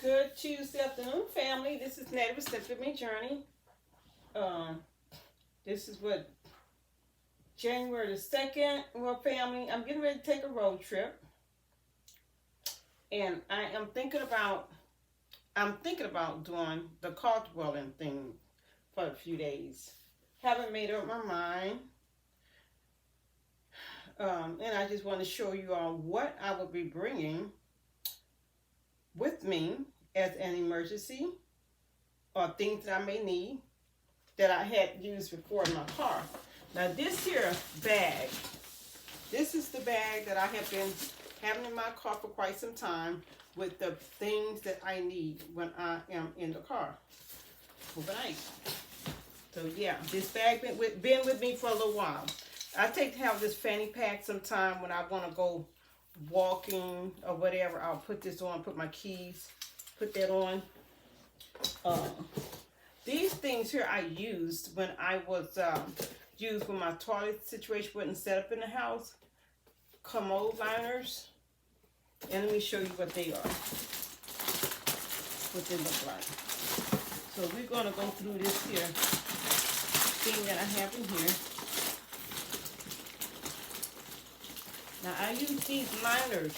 Good Tuesday afternoon, family. This is Nettie with Simply Me Journey. This is what January the 2nd. Well, family, I'm getting ready to take a road trip, and I'm thinking about doing the car dwelling thing for a few days. Haven't made up my mind, and I just want to show you all what I will be bringing with me as an emergency, or things that I may need that I had used before in my car. Now this here bag, this is the bag that I have been having in my car for quite some time with the things that I need when I am in the car overnight. So yeah, this bag been with me for a little while. I take to have this fanny pack sometime when I want to go walking or whatever. I'll put this on, put my keys, put that on. These things here I used when I was used when my toilet situation wasn't set up in the house. Commode liners. And let me show you what they are. What they look like. So we're going to go through this here thing that I have in here. Now I use these liners.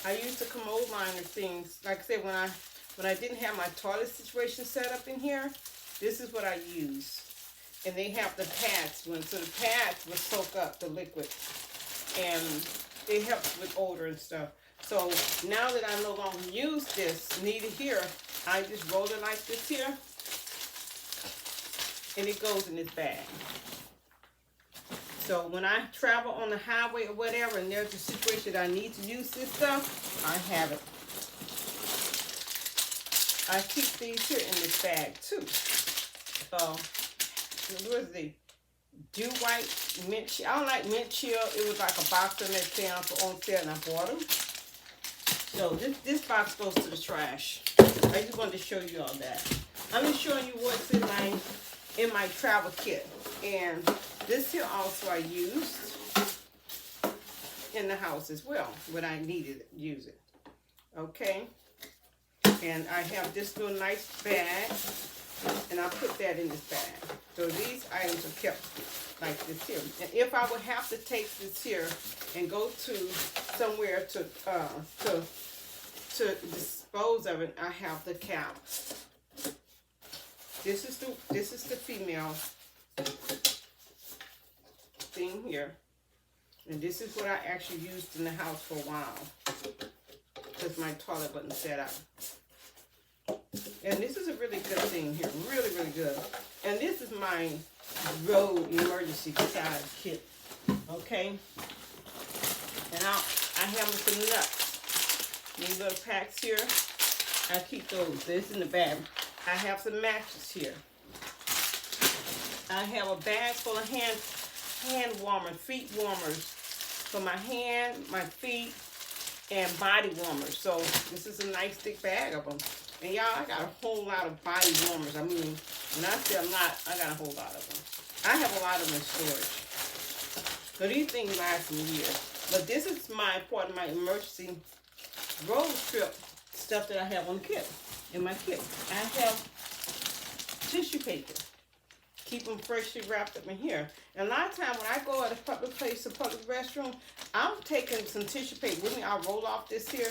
I use the commode liner things. Like I said, when I didn't have my toilet situation set up in here, this is what I use. And they have the pads, so the pads will soak up the liquid, and it helps with odor and stuff. So now that I no longer use this needle here, I just roll it like this here, and it goes in this bag. So when I travel on the highway or whatever, and there's a situation that I need to use this stuff, I have it. I keep these here in this bag too. What is the Dew White mint chill? I don't like mint chill. It was like a box in that town for on sale, and I bought them. So this box goes to the trash. I just wanted to show you all that. I'm just showing you what's in my travel kit. And this here also I used in the house as well when I needed to use it. Okay. And I have this little nice bag, and I put that in this bag. So these items are kept like this here. And if I would have to take this here and go to somewhere to dispose of it, I have the cap. This is the female thing here, and this is what I actually used in the house for a while because my toilet wasn't set up. And this is a really good thing here, really, really good. And this is my road emergency size kit, okay? And I have some nuts. These little packs here, I keep those. This in the bag. I have some matches here. I have a bag full of hand warmers, feet warmers for my hand, my feet, and body warmers. So this is a nice thick bag of them. And y'all, I got a whole lot of body warmers. I mean, when I say a lot, I got a whole lot of them. I have a lot of them in storage. So these things last me years. But this is my part of my emergency road trip stuff that I have on the kit. In my kit, I have tissue paper. Keep them freshly wrapped up in here. And a lot of times when I go at a public place, a public restroom, I'm taking some tissue paper with me. I'll roll off this here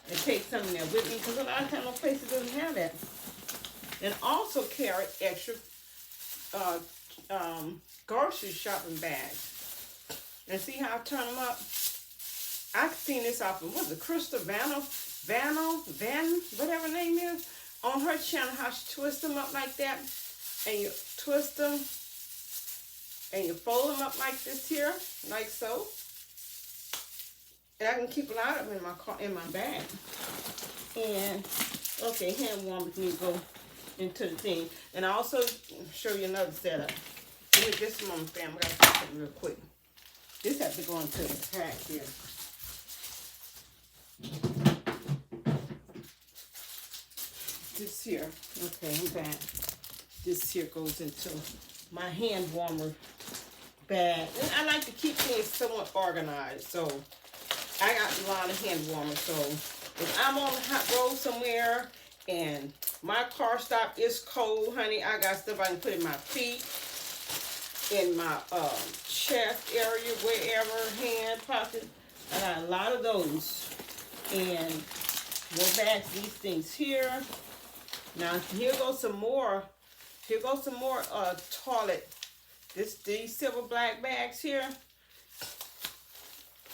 and take some in there with me, because a lot of times no places doesn't have that. And also carry extra grocery shopping bags. And see how I turn them up? I've seen this off of, what's it, Crystal Van, whatever her name is, on her channel, how she twists them up like that. And you twist them, and you fold them up like this here, like so. And I can keep a lot of them in my car, in my bag. And okay, hand warmers need to go into the thing. And I also show you another setup. Give me just a moment, fam. I gotta do something real quick. This has to go into the pack here. This here, okay, I'm back. This here goes into my hand warmer bag. And I like to keep things somewhat organized. So I got a lot of hand warmers. So If I'm on the hot road somewhere and my car stop is cold, honey, I got stuff I can put in my feet, in my chest area, wherever, hand, pocket. I got a lot of those. And go back to these things here. Now here goes some more. Here goes some more toilet. These silver black bags here.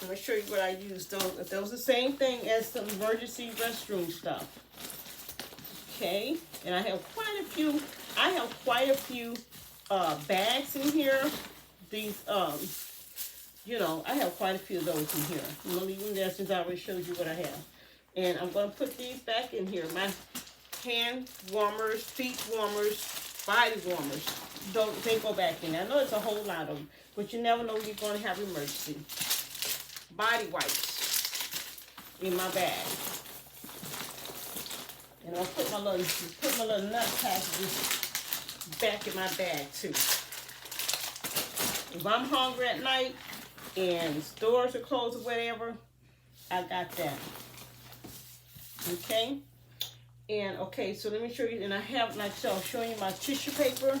I'm gonna show you what I use. Those the same thing as some emergency restroom stuff. Okay, and I have quite a few. I have quite a few bags in here. These you know, I have quite a few of those in here. I'm gonna leave them there since I already showed you what I have. And I'm gonna put these back in here. My hand warmers, feet warmers, body warmers. They go back in there. I know it's a whole lot of them, but you never know you're gonna have emergency. Body wipes in my bag. And I'll put my little nut packages back in my bag too. If I'm hungry at night and stores are closed or whatever, I got that. Okay? And okay, so let me show you. And I have, like so, I'm showing you my tissue paper.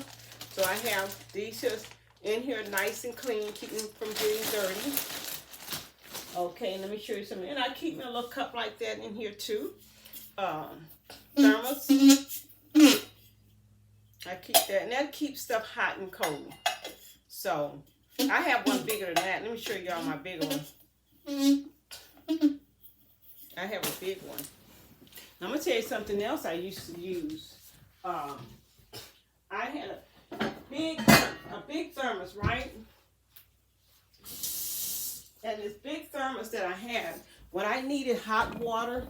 So I have these just in here nice and clean, keeping them from getting dirty. Okay, let me show you something. And I keep me a little cup like that in here too. Thermos. I keep that, and that keeps stuff hot and cold. So I have one bigger than that. Let me show y'all my bigger one. I have a big one. Now, I'm gonna tell you something else I used to use. I had a big thermos, right? And this big thermos that I had, when I needed hot water,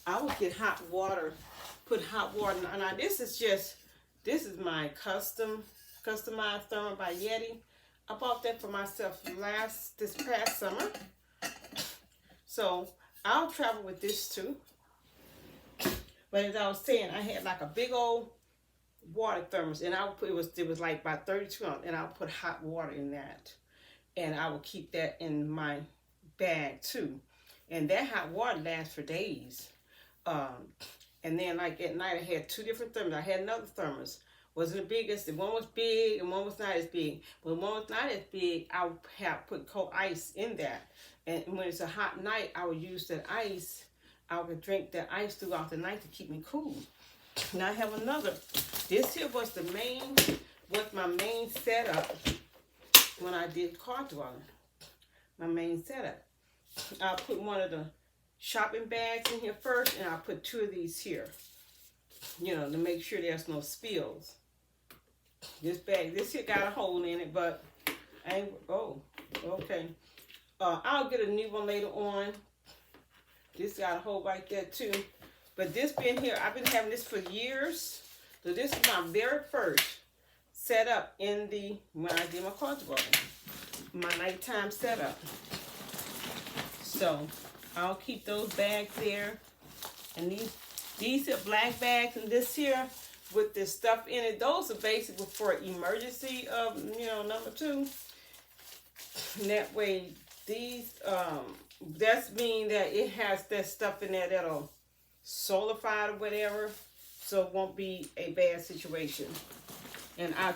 I would get hot water, put hot water. Now this is my customized thermos by Yeti. I bought that for myself this past summer. So I'll travel with this too. But as I was saying, I had like a big old water thermos, and I would put it was like about 32 ounces, and I would put hot water in that. And I will keep that in my bag too. And that hot water lasts for days. And then like at night, I had two different thermos. I had another thermos. Wasn't the biggest. One was big and one was not as big. When one was not as big, I would have put cold ice in that. And when it's a hot night, I would use that ice. I would drink that ice throughout the night to keep me cool. Now I have another. This here was my main setup. When I did car dwelling, my main setup. I'll put one of the shopping bags in here first, and I'll put two of these here, you know, to make sure there's no spills. This here got a hole in it, but I ain't, oh, okay. I'll get a new one later on. This got a hole right there too. But this been here, I've been having this for years. So this is my very first setup when I did my car dwelling, my nighttime setup. So I'll keep those bags there, and these are black bags, and this here with this stuff in it. Those are basically for emergency, number 2. And that way, these that's mean that it has that stuff in there that'll solidify or whatever, so it won't be a bad situation. And I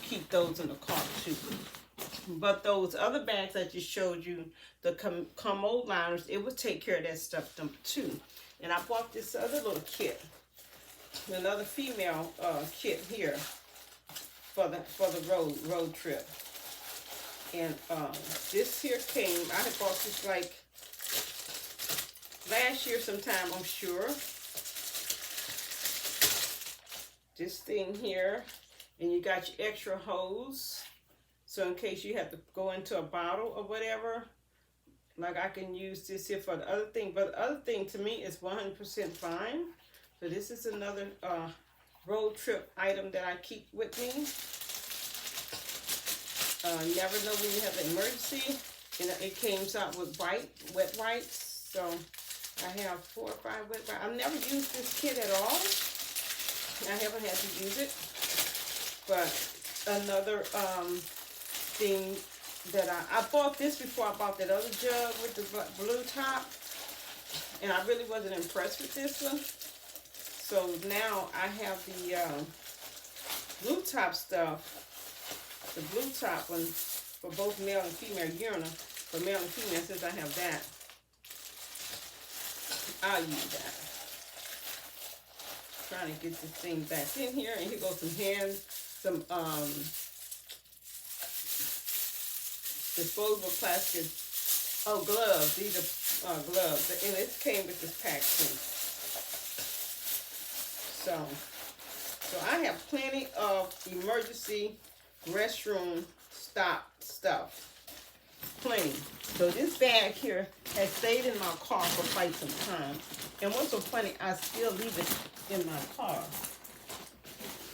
keep those in the car too. But those other bags I just showed you, the commode liners, it would take care of that stuff too. And I bought this other little kit, another female kit here for the road trip. And this here came, I had bought this like last year sometime, I'm sure. This thing here, and you got your extra hose, so in case you have to go into a bottle or whatever, like I can use this here for the other thing. But the other thing to me is 100% fine. So this is another road trip item that I keep with me. You never know when you have an emergency. And it came out with wet wipes. So I have 4 or 5 wet wipes. I've never used this kit at all. I haven't had to use it. But another thing that I bought this before I bought that other jug with the blue top. And I really wasn't impressed with this one. So now I have the blue top stuff. The blue top one for both male and female urinal. For male and female, since I have that, I'll use that. Trying to get this thing back in here. And here goes some disposable plastic, gloves. These are gloves. And it came with this pack too. So I have plenty of emergency restroom stop stuff. Plenty. So this bag here has stayed in my car for quite some time. And what's so funny, I still leave it in my car.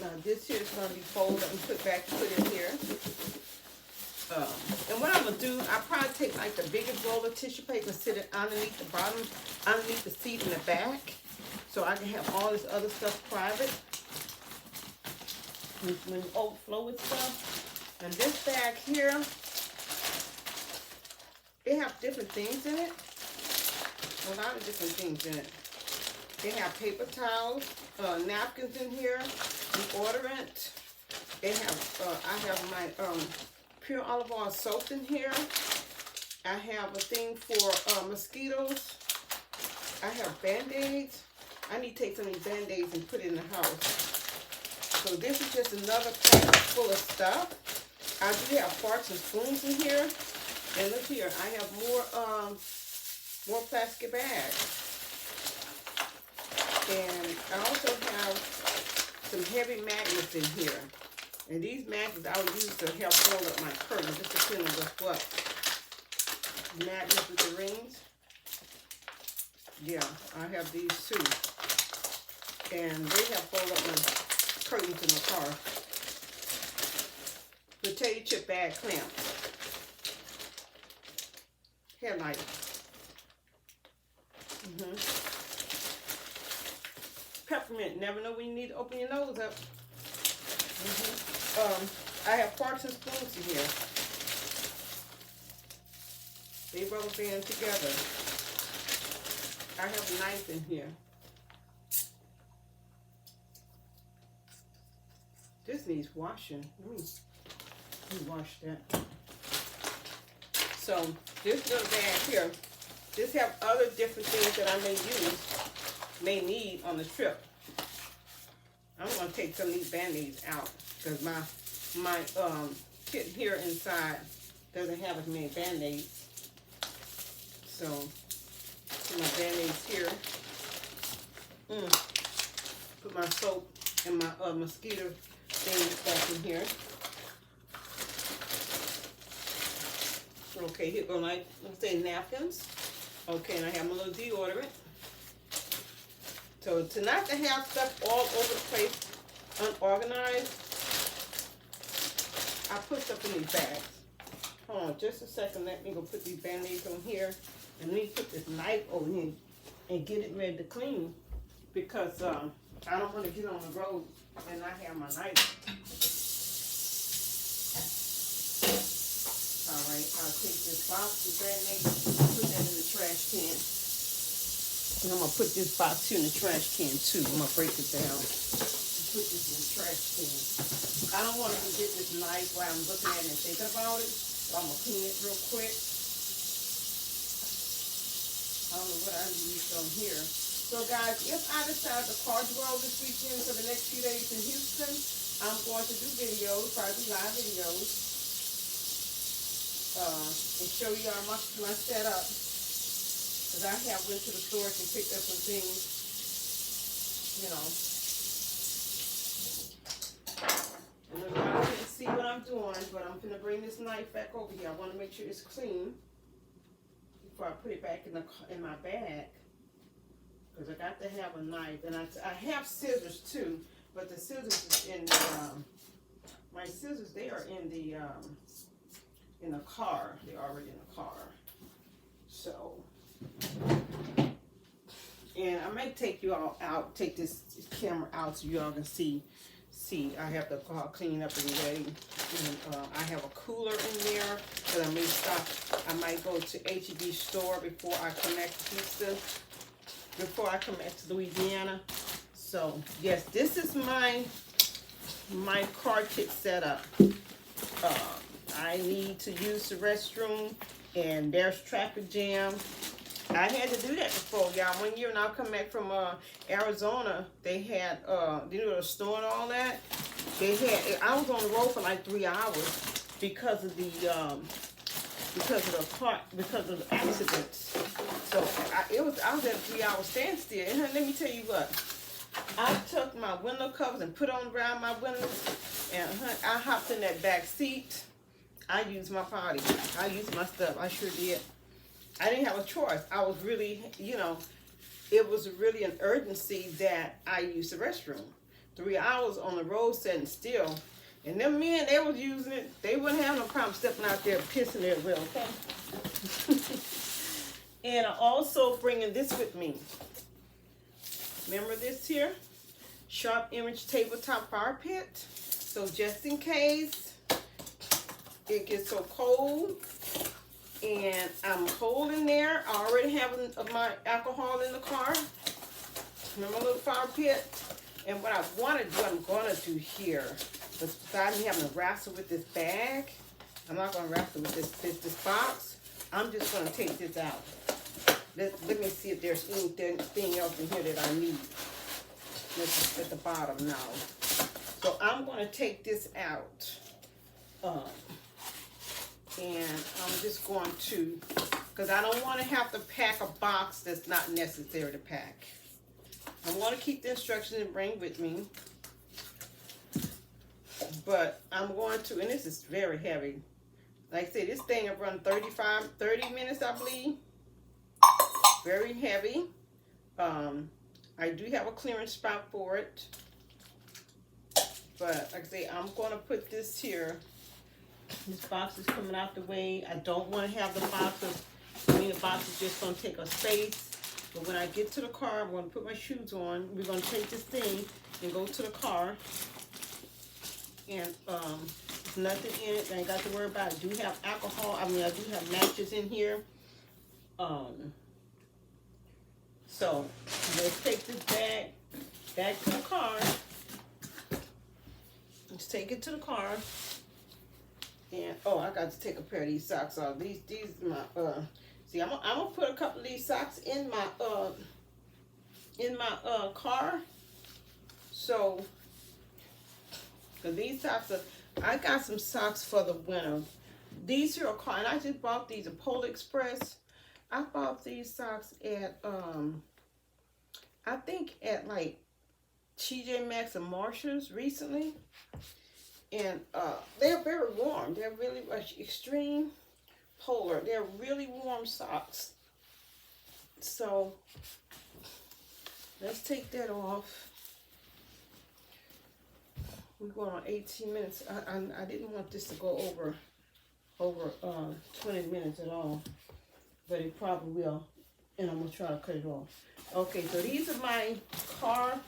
Now this here is going to be folded and put in here. And what I'm going to do, I'll probably take like the biggest roll of tissue paper and sit it underneath the bottom, underneath the seat in the back. So I can have all this other stuff private. When you overflow with stuff. And this bag here, it have different things in it. A lot of different things in it. They have paper towels, napkins in here, deodorant. They have, I have my pure olive oil soap in here. I have a thing for mosquitoes. I have Band-Aids. I need to take some of these Band-Aids and put it in the house. So this is just another pack full of stuff. I do have forks and spoons in here. And look here, I have more plastic bags. And I also have some heavy magnets in here. And these magnets I will use to help hold up my curtain, just depending on what. Magnets with the rings. Yeah, I have these too. And they help hold up my curtains in the car. Potato chip bag clamps. Headlight. Peppermint. Never know when you need to open your nose up. I have forks and spoons in here. They rubber band together. I have a knife in here. This needs washing. Let me wash that. So this little bag here, this have other different things that I may need on the trip. I'm gonna take some of these Band-Aids out because my kit here inside doesn't have as many Band-Aids. So put my Band-Aids here. Put my soap and my mosquito things back in here. Okay, here go like, let's say napkins. Okay, and I have my little deodorant. So to not to have stuff all over the place, unorganized, I put stuff in these bags. Hold on just a second, let me go put these Band-Aids on here. And let me put this knife over here and get it ready to clean. Because I don't want to get on the road and not have my knife. Alright, I'll take this box of Band-Aids and put that in the trash can. And I'm going to put this box here in the trash can too. I'm going to break it down. Put this in the trash can. I don't want to get this knife while I'm looking at it and thinking about it. So I'm going to clean it real quick. I don't know what I used on here. So guys, if I decide to car dwell this weekend for the next few days in Houston, I'm going to do videos, probably live videos. And show you how much my setup, because I have went to the stores and picked up some things, you know. And look, I can't see what I'm doing, but I'm gonna bring this knife back over here. I want to make sure it's clean before I put it back in my bag, because I got to have a knife, and I have scissors too, but the scissors is in the my scissors. They are in the car. They're already in the car. So, and I might take you all out, take this camera out so you all can see. I have the car clean up and ready. And I have a cooler in there that I may stop. I might go to HEB store before I come back to Houston, before I come back to Louisiana. So yes, this is my car kit setup. I need to use the restroom, and there's traffic jam. I had to do that before, y'all. One year when I come back from Arizona, they had the store and all that. They had, I was on the road for like 3 hours because of the accidents. So I was at a 3-hour standstill. And let me tell you what, I took my window covers and put on around my windows, and I hopped in that back seat. I used my potty. I used my stuff. I sure did. I didn't have a choice. I was really, it was really an urgency that I used the restroom. 3 hours on the road sitting still. And them men, they was using it. They wouldn't have no problem stepping out there pissing their will, okay? And I'm also bringing this with me. Remember this here? Sharp Image Tabletop Fire Pit. So just in case it gets so cold and I'm cold in there, I already have my alcohol in the car. Remember, little fire pit? And what I want to do, I'm going to do here, besides me having to wrestle with this bag, I'm not going to wrestle with this box. I'm just going to take this out. Let me see if there's anything else in here that I need. This is at the bottom now. So I'm going to take this out. And I'm just going to, because I don't want to have to pack a box that's not necessary to pack. I want to keep the instructions and bring with me. But I'm going to, and this is very heavy. Like I said, this thing will run 30 minutes, I believe. Very heavy. I do have a clearance spot for it. But like I say, I'm going to put this here. This box is coming out the way. I don't want to have the boxes. The box is just going to take up space. But when I get to the car, I'm going to put my shoes on. We're going to take this thing and go to the car. And there's nothing in it. I ain't got to worry about it. I do have alcohol. I do have matches in here. So let's take this bag back to the car. Let's take it to the car. And I got to take a pair of these socks off. These are my see, I'm gonna put a couple of these socks in my car. So, cause these socks are, I got some socks for the winter. These here are called, and I just bought these at Polar Express. I bought these socks at I think at like TJ Maxx and Marshalls recently. And they're very warm. They're really extreme polar. They're really warm socks. So let's take that off. We're going on 18 minutes. I didn't want this to go over 20 minutes at all, but it probably will. And I'm gonna try to cut it off. Okay, so these are my car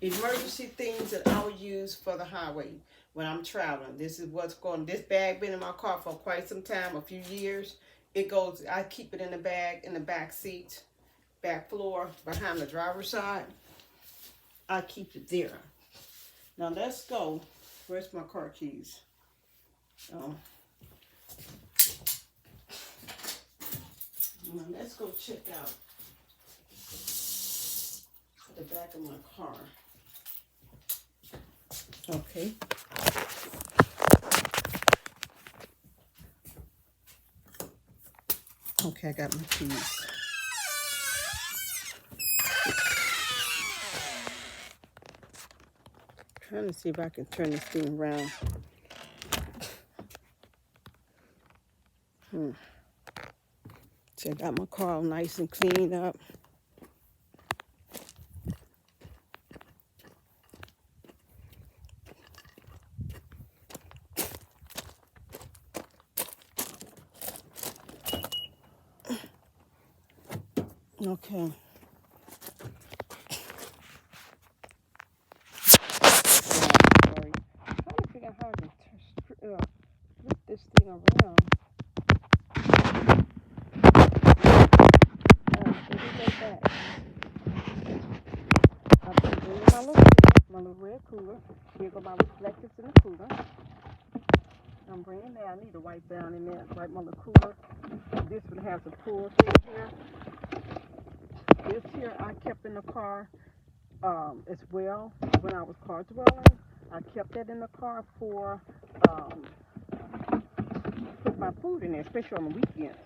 emergency things that I would use for the highway when I'm traveling. This is what's going. This bag been in my car for quite some time, a few years. It goes. I keep it in the bag in the back seat, back floor, behind the driver's side. I keep it there. Now let's go. Where's my car keys? Now let's go check out the back of my car. Okay. Okay, I got my keys. Trying to see if I can turn this thing around. So I got my car all nice and cleaned up. Okay. Sorry. I'm trying to figure out how to that cooler. Here go my reflectors in the cooler. I'm bringing that. I need to wipe down in there, wipe my little cooler. This one has a pull thing here. This here I kept in the car as well when I was car dwelling. I kept that in the car for put my food in there, especially on the weekends.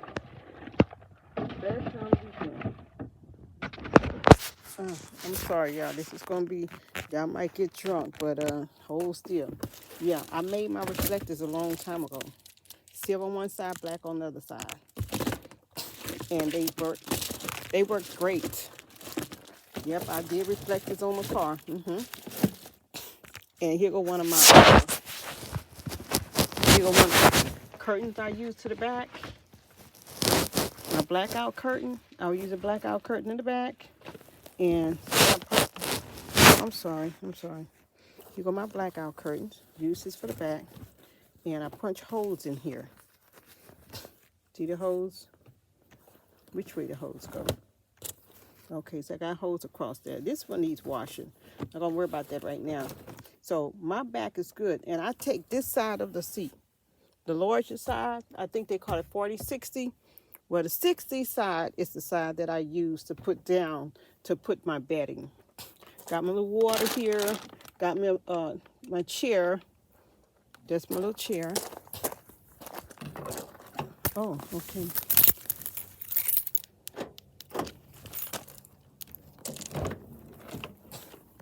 Especially on the weekends. I'm sorry, y'all. This is gonna be, y'all might get drunk, but hold still. Yeah, I made my reflectors a long time ago. Silver on one side, black on the other side, and they work. They work great. Yep, I did reflectors on the car. And here go one of the curtains I use to the back. My blackout curtain. I'll use a blackout curtain in the back. And I'm sorry. Here go my blackout curtains. Use this for the back. And I punch holes in here. See the holes? Which way the holes go? Okay, so I got holes across there. This one needs washing. I'm not gonna worry about that right now. So my back is good. And I take this side of the seat. The larger side, I think they call it 40-60. Well, the 60 side is the side that I use to put down to put my bedding. Got my little water here. Got me my chair. That's my little chair. Oh, okay.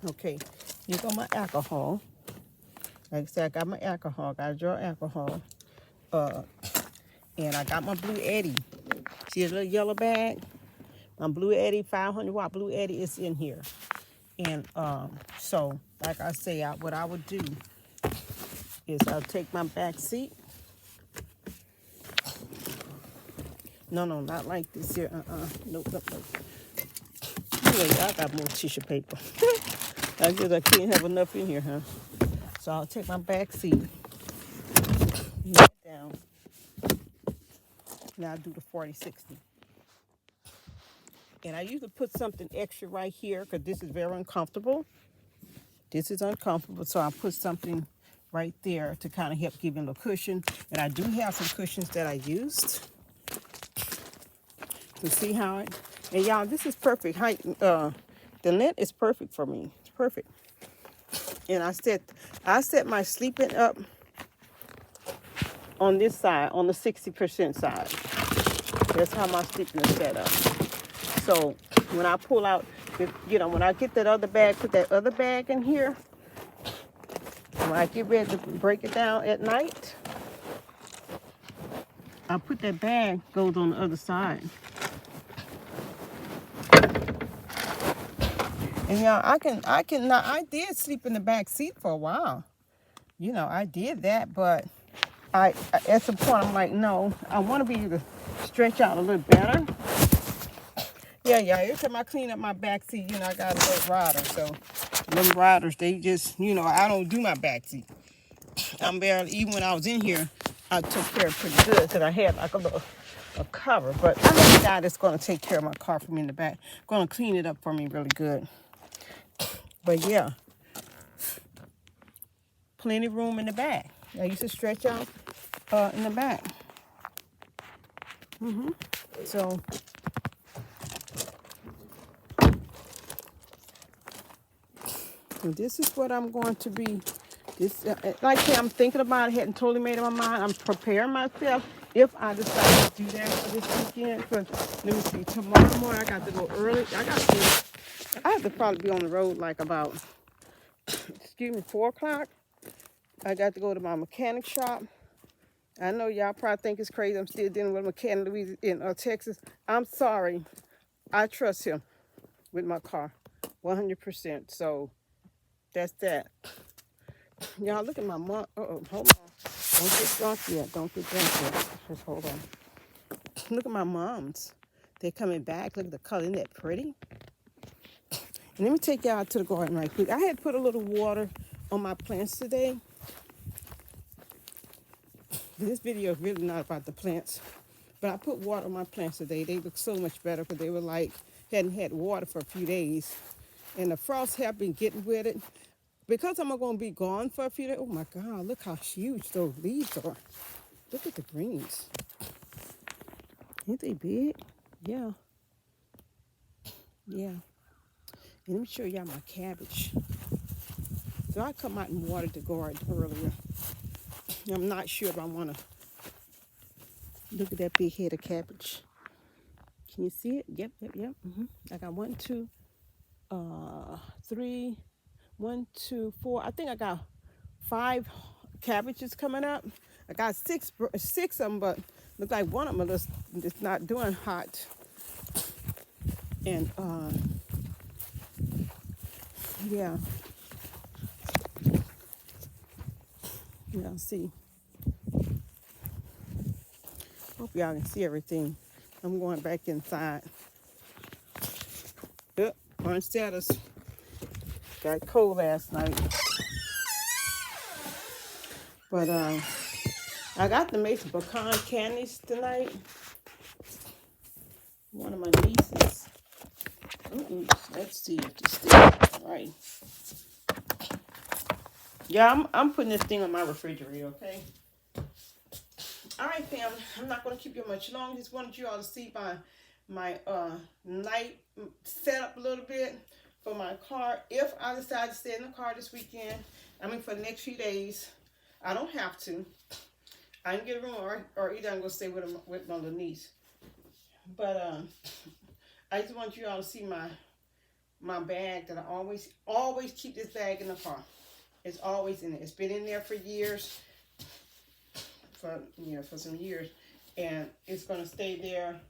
Okay, here go my alcohol. Like I said, I got my alcohol. Got to draw alcohol. And I got my Blue Eddie. See a little yellow bag? My Blue Eddie, 500 watt Blue Eddie is in here. And so, like I say, what I would do is I'll take my back seat. No, not like this here. Nope. Anyway, I got more tissue paper. I guess I can't have enough in here, huh? So I'll take my back seat. Down. Now I'll do the 40-60. And I usually put something extra right here because this is very uncomfortable. This is uncomfortable, so I put something right there to kind of help give it a cushion. And I do have some cushions that I used. To see how it, and y'all, this is perfect height. The net is perfect for me. It's perfect. And I set my sleeping up on this side, on the 60% side. That's how my sleeping is set up. So when I pull out, when I get that other bag, put that other bag in here. When I get ready to break it down at night, I put that bag, goes on the other side. And y'all, I did sleep in the back seat for a while. I did that, but at some point I'm like, no, I want to be able to stretch out a little better. Yeah, every time I clean up my back seat, I got a little rider. So them riders, they just, I don't do my back seat. I'm barely, even when I was in here, I took care of it pretty good because I had like a cover. But I know the guy that's going to take care of my car for me in the back, going to clean it up for me really good. But yeah, plenty of room in the back. I used to stretch out in the back. So, this is what I'm going to be. This, like I said, I'm thinking about it. Hadn't totally made up my mind. I'm preparing myself if I decide to do that for this weekend. But let me see. Tomorrow morning I got to go early. I have to probably be on the road like about 4 o'clock. I got to go to my mechanic shop. I know y'all probably think it's crazy. I'm still dealing with a mechanic in Texas. I'm sorry. I trust him with my car 100%. So that's that. Y'all look at my mom. Hold on. Don't get drunk yet. Just hold on. Look at my mom's. They're coming back. Look at the color. Isn't that pretty? And let me take y'all to the garden right quick. I had put a little water on my plants today. This video is really not about the plants. But I put water on my plants today. They look so much better because they were like, hadn't had water for a few days. And the frost have been getting with it. because I'm going to be gone for a few days. Oh my God, look how huge those leaves are. Look at the greens. Ain't they big? Yeah. Yeah. And let me show y'all my cabbage. So I come out and watered the garden earlier. I'm not sure if I want to look at that big head of cabbage. Can you see it? Yep. I got 1, 2, 3, 1, 2, 4. I think I got 5 cabbages coming up. I got six of them, but looks like one of them is just not doing hot. And yeah, see. Hope y'all can see everything. I'm going back inside. Yep, orange status. Got cold last night. But I got to make some pecan candies tonight. One of my nieces. Let's see if this thing is right. Yeah, I'm putting this thing on my refrigerator, okay? All right, family. I'm not going to keep you much longer. Just wanted you all to see my night setup a little bit for my car. If I decide to stay in the car this weekend, I mean for the next few days, I don't have to. I can get a room, or either I'm going to stay with my little niece. But I just want you all to see my bag that I always keep this bag in the car. It's always in it. It's been in there for years, for some years, and it's gonna stay there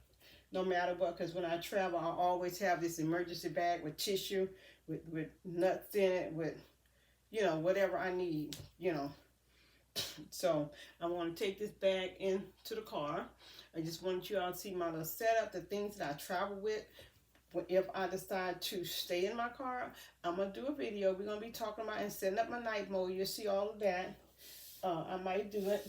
no matter what. Because when I travel, I always have this emergency bag with tissue, with nuts in it, with whatever I need. So I want to take this bag into the car. I just want you all to see my little setup, the things that I travel with. If I decide to stay in my car, I'm going to do a video. We're going to be talking about and setting up my night mode. You'll see all of that. I might do it.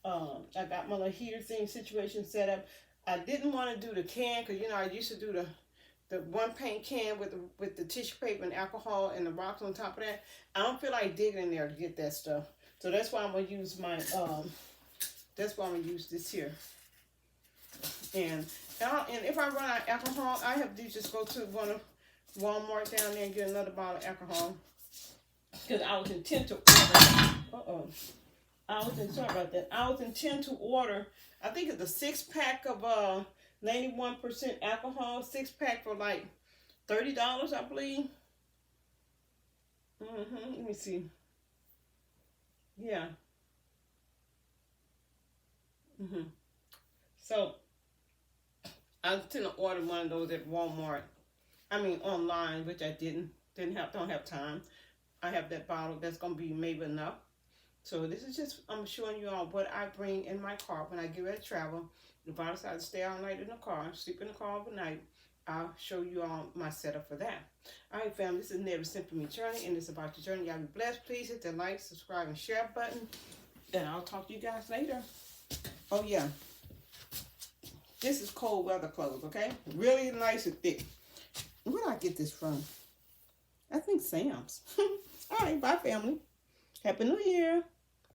I got my little heater thing situation set up. I didn't want to do the can because, I used to do the one paint can with the tissue paper and alcohol and the rocks on top of that. I don't feel like digging in there to get that stuff. So that's why I'm going to use this here. And if I run out of alcohol, I have to just go to one of Walmart down there and get another bottle of alcohol. Because I was intent to order. Sorry about that. I was intent to order, I think it's a 6-pack of 91% alcohol. 6-pack for like $30, I believe. Let me see. Yeah. So I was going to order one of those at Walmart. I mean online, which I don't have time. I have that bottle that's going to be maybe enough. So this is just, I'm showing you all what I bring in my car when I get ready to travel. If I decide to stay all night in the car, sleep in the car overnight, I'll show you all my setup for that. All right, family, this is Never Simple Me Journey, and it's about your journey. Y'all be blessed. Please hit the like, subscribe, and share button, and I'll talk to you guys later. Oh, yeah. This is cold weather clothes, okay? Really nice and thick. Where did I get this from? I think Sam's. All right, bye, family. Happy New Year.